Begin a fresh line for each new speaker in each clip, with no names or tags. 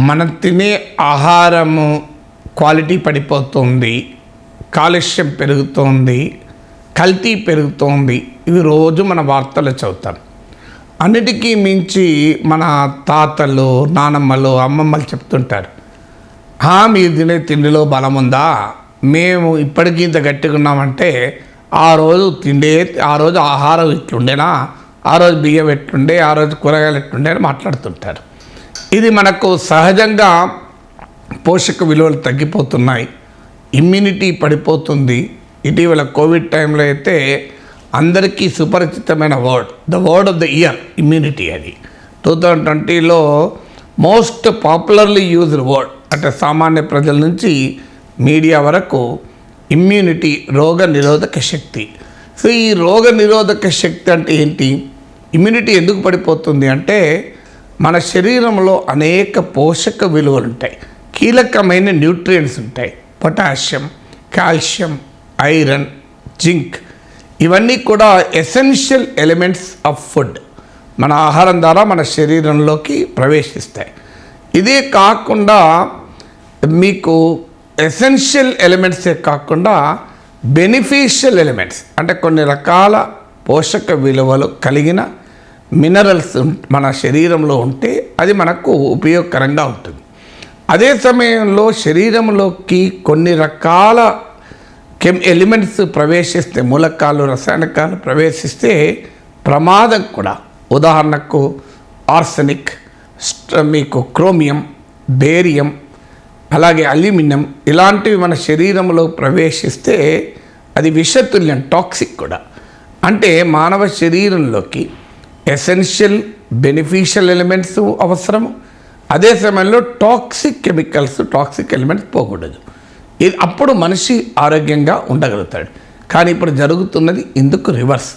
మనం తినే ఆహారము క్వాలిటీ పడిపోతుంది, కాలుష్యం పెరుగుతోంది, కల్తీ పెరుగుతోంది. ఇవి రోజు మన వార్తలు చదువుతాం. అన్నిటికీ మించి మన తాతలు, నానమ్మలు, అమ్మమ్మలు చెప్తుంటారు, మీరు తినే తిండిలో బలం ఉందా, మేము ఇప్పటికీ ఇంత గట్టిగా ఉన్నామంటే ఆ రోజు ఆహారం ఇట్లుండేనా, ఆ రోజు బియ్యం ఎట్లుండే, ఆ రోజు కూరగాయలు ఎట్లుండే అని మాట్లాడుతుంటారు. ఇది మనకు సహజంగా పోషక విలువలు తగ్గిపోతున్నాయి, ఇమ్యూనిటీ పడిపోతుంది. ఇటీవల కోవిడ్ టైంలో అయితే అందరికీ సుపరిచితమైన the word of the year immunity. అది 2020లో మోస్ట్ పాపులర్లీ యూజ్డ్ వర్డ్. అంటే సామాన్య ప్రజల నుంచి మీడియా వరకు ఇమ్యూనిటీ, రోగ నిరోధక శక్తి. సో ఈ రోగ నిరోధక శక్తి అంటే ఏంటి, ఇమ్యూనిటీ ఎందుకు పడిపోతుంది అంటే మన శరీరంలో అనేక పోషక విలువలు ఉంటాయి, కీలకమైన న్యూట్రియంట్స్ ఉంటాయి. పొటాషియం, కాల్షియం, ఐరన్, జింక్, ఇవన్నీ కూడా ఎసెన్షియల్ ఎలిమెంట్స్ ఆఫ్ ఫుడ్. మన ఆహారం ద్వారా మన శరీరంలోకి ప్రవేశిస్తాయి. ఇదే కాకుండా మీకు ఎసెన్షియల్ ఎలిమెంట్సే కాకుండా బెనిఫిషియల్ ఎలిమెంట్స్ అంటే కొన్ని రకాల పోషక విలువలు కలిగిన మినరల్స్ మన శరీరంలో ఉంటే అది మనకు ఉపయోగకరంగా ఉంటుంది. అదే సమయంలో శరీరంలోకి కొన్ని రకాల ఎలిమెంట్స్ ప్రవేశిస్తే, మూలకాలు, రసాయనికాలు ప్రవేశిస్తే ప్రమాదం కూడా. ఉదాహరణకు ఆర్సెనిక్, మీకు క్రోమియం, బేరియం, అలాగే అల్యూమినియం, ఇలాంటివి మన శరీరంలో ప్రవేశిస్తే అది విషతుల్యం, టాక్సిక్ కూడా. అంటే మానవ శరీరంలోకి ఎసెన్షియల్ బెనిఫిషియల్ ఎలిమెంట్స్ అవసరము, అదే సమయంలో టాక్సిక్ ఎలిమెంట్స్ పోకూడదు. ఇది అప్పుడు మనిషి ఆరోగ్యంగా ఉండగలుగుతాడు. కానీ ఇప్పుడు జరుగుతున్నది ఇందుకు రివర్స్.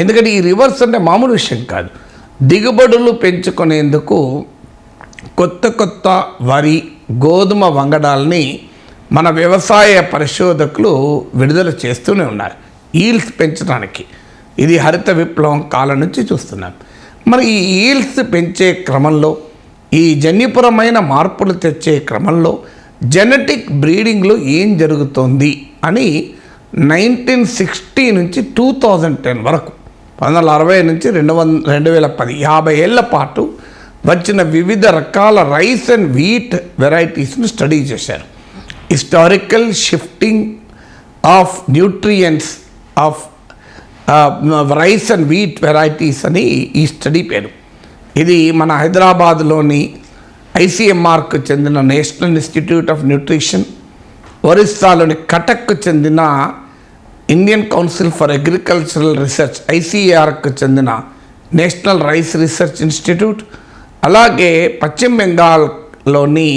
ఎందుకంటే ఈ రివర్స్ అంటే మామూలు విషయం కాదు. దిగుబడులు పెంచుకునేందుకు కొత్త వరి, గోధుమ వంగడాల్ని మన వ్యవసాయ పరిశోధకులు విడుదల చేస్తూనే ఉన్నారు ఈల్డ్స్ పెంచడానికి. ఇది హరిత విప్లవం కాలం నుంచి చూస్తున్నాం. మరి ఈ ఈల్డ్స్ పెంచే క్రమంలో, ఈ జన్యుపరమైన మార్పులు తెచ్చే క్రమంలో జెనెటిక్ బ్రీడింగ్లో ఏం జరుగుతోంది అని 1960 నుంచి 2010 వరకు, 1960 నుంచి 2010, 50 ఏళ్ల పాటు వచ్చిన వివిధ రకాల రైస్ అండ్ వీట్ వెరైటీస్ను స్టడీ చేశారు. Historical shifting of nutrients of rice and wheat varieties అని ఈ స్టడీ పేరు. ఇది మన హైదరాబాద్లోని ICMRకు చెందిన నేషనల్ ఇన్స్టిట్యూట్ ఆఫ్ న్యూట్రిషన్, ఒరిస్సాలోని కటక్కు చెందిన Indian council for agricultural research ICARకు చెందిన నేషనల్ రైస్ రీసెర్చ్ ఇన్స్టిట్యూట్, అలాగే పశ్చిమ బెంగాల్లోని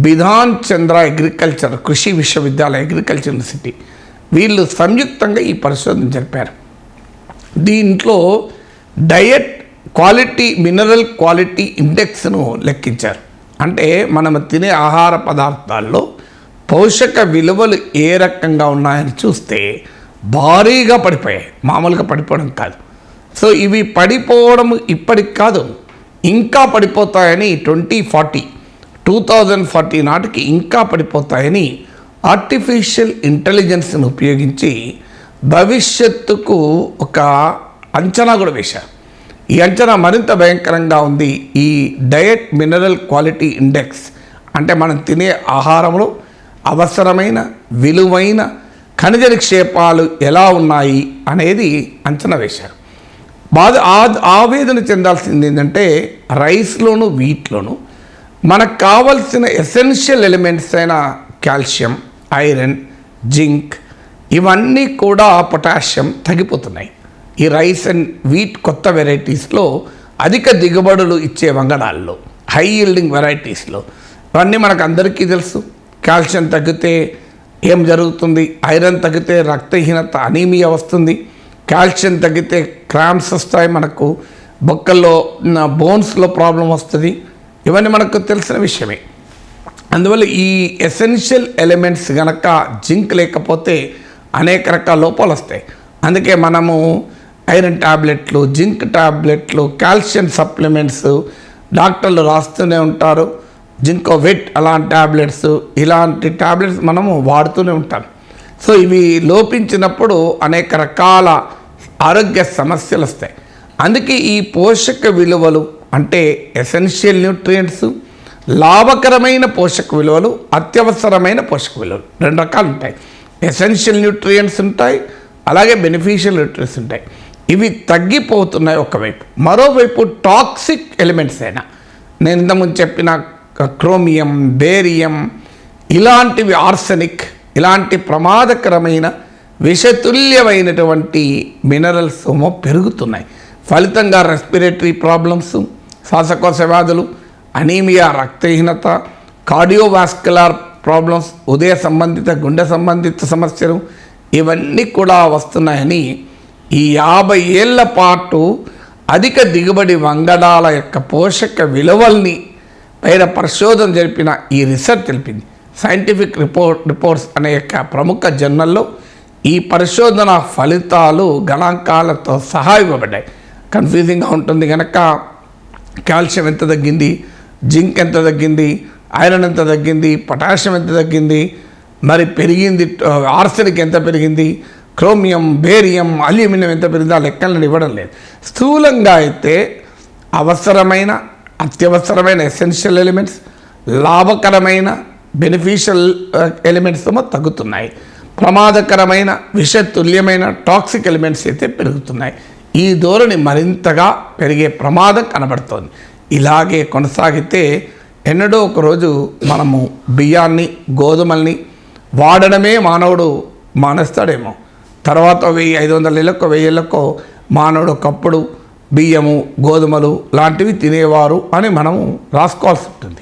బిధాన్ చంద్ర అగ్రికల్చర్ కృషి విశ్వవిద్యాలయ అగ్రికల్చర్ యూనివర్సిటీ, వీళ్ళు సంయుక్తంగా ఈ పరిశోధన జరిపారు. దీంట్లో డయట్ క్వాలిటీ, మినరల్ క్వాలిటీ ఇండెక్స్ను లెక్కించారు. అంటే మనం తినే ఆహార పదార్థాల్లో పోషక విలువలు ఏ రకంగా ఉన్నాయని చూస్తే భారీగా పడిపోయాయి, మామూలుగా పడిపోవడం కాదు. సో ఇవి పడిపోవడం ఇప్పటికి కాదు, ఇంకా పడిపోతాయని 2040 నాటికి ఇంకా పడిపోతాయని ఆర్టిఫిషియల్ ఇంటెలిజెన్స్ను ఉపయోగించి భవిష్యత్తుకు ఒక అంచనా కూడా వేశారు. ఈ అంచనా మరింత భయంకరంగా ఉంది. ఈ డయట్ మినరల్ క్వాలిటీ ఇండెక్స్ అంటే మనం తినే ఆహారంలో అవసరమైన విలువైన ఖనిజ నిక్షేపాలు ఎలా ఉన్నాయి అనేది అంచనా వేశారు. ఆవేదన చెందాల్సింది ఏంటంటే రైస్లోను, వీట్లోను మనకు కావలసిన ఎసెన్షియల్ ఎలిమెంట్స్ అయిన కాల్షియం, ఐరన్, జింక్, ఇవన్నీ కూడా పొటాషియం తగ్గిపోతున్నాయి. ఈ రైస్ అండ్ వీట్ కొత్త వెరైటీస్లో, అధిక దిగుబడులు ఇచ్చే వంగడాల్లో, హై ఈల్డింగ్ వెరైటీస్లో ఇవన్నీ మనకు అందరికీ తెలుసు. కాల్షియం తగ్గితే ఏం జరుగుతుంది, ఐరన్ తగ్గితే రక్తహీనత, అనీమియా వస్తుంది, కాల్షియం తగ్గితే క్రాంప్స్ వస్తాయి, మనకు బొక్కల్లో బోన్స్లో ప్రాబ్లం వస్తుంది. ఇవన్నీ మనకు తెలిసిన విషయమే. అందువల్ల ఈ ఎసెన్షియల్ ఎలిమెంట్స్ కనుక జింక్ లేకపోతే అనేక రకాల లోపాలు వస్తాయి. అందుకే మనము ఐరన్ ట్యాబ్లెట్లు, జింక్ ట్యాబ్లెట్లు, కాల్షియం సప్లిమెంట్స్ డాక్టర్లు రాస్తూనే ఉంటారు. జింకోవెట్ అలాంటి ట్యాబ్లెట్స్, ఇలాంటి ట్యాబ్లెట్స్ మనము వాడుతూనే ఉంటాం. సో ఇవి లోపించినప్పుడు అనేక రకాల ఆరోగ్య సమస్యలు వస్తాయి. అందుకే ఈ పోషక విలువలు అంటే ఎసెన్షియల్ న్యూట్రియంట్స్, లాభకరమైన పోషక విలువలు, అత్యవసరమైన పోషక విలువలు 2 రకాలు ఉంటాయి. ఎసెన్షియల్ న్యూట్రియంట్స్ ఉంటాయి, అలాగే బెనిఫిషియల్ న్యూట్రియంట్స్ ఉంటాయి. ఇవి తగ్గిపోతున్నాయి ఒకవైపు. మరోవైపు టాక్సిక్ ఎలిమెంట్స్ అయినా, నేను ఇంతకుముందు చెప్పిన క్రోమియం, బేరియం ఇలాంటివి, ఆర్సెనిక్ ఇలాంటి ప్రమాదకరమైన విషతుల్యమైనటువంటి మినరల్స్ పెరుగుతున్నాయి. ఫలితంగా రెస్పిరేటరీ ప్రాబ్లమ్స్, శ్వాసకోశ వ్యాధులు, అనీమియా, రక్తహీనత, కార్డియోవాస్కులర్ ప్రాబ్లమ్స్, ఉదయ సంబంధిత గుండె సంబంధిత సమస్యలు ఇవన్నీ కూడా వస్తున్నాయని ఈ 50 ఏళ్ల పాటు అధిక దిగుబడి వంగడాల యొక్క పోషక విలువల్ని పైన పరిశోధన జరిపిన ఈ రీసెర్చ్ తెలిపింది. సైంటిఫిక్ రిపోర్ట్స్ అనే యొక్క ప్రముఖ జర్నల్లో ఈ పరిశోధన ఫలితాలు గణాంకాలతో సహా ఇవ్వబడ్డాయి. కన్ఫ్యూజింగ్గా ఉంటుంది కనుక కాల్షియం ఎంత తగ్గింది, జింక్ ఎంత తగ్గింది, ఐరన్ ఎంత తగ్గింది, పొటాషియం ఎంత తగ్గింది, మరి పెరిగింది ఆర్సెనిక్ ఎంత పెరిగింది, క్రోమియం, బేరియం, అల్యూమినియం ఎంత పెరిగింది, ఆ లెక్కలను ఇవ్వడం లేదు. స్థూలంగా అయితే అవసరమైన, అత్యవసరమైన ఎసెన్షియల్ ఎలిమెంట్స్, లాభకరమైన బెనిఫిషియల్ ఎలిమెంట్స్ తగ్గుతున్నాయి. ప్రమాదకరమైన విషతుల్యమైన టాక్సిక్ ఎలిమెంట్స్ అయితే పెరుగుతున్నాయి. ఈ ధోరణి మరింతగా పెరిగే ప్రమాదం కనబడుతోంది. ఇలాగే కొనసాగితే ఎన్నడో ఒకరోజు మనము బియ్యాన్ని, గోధుమల్ని వాడడమే మానవుడు మానేస్తాడేమో. తర్వాత 1500 ఏళ్ళకో 1000 ఏళ్ళకో మానవుడు ఒకప్పుడు బియ్యము, గోధుమలు లాంటివి తినేవారు అని మనము రాసుకోవాల్సి ఉంటుంది.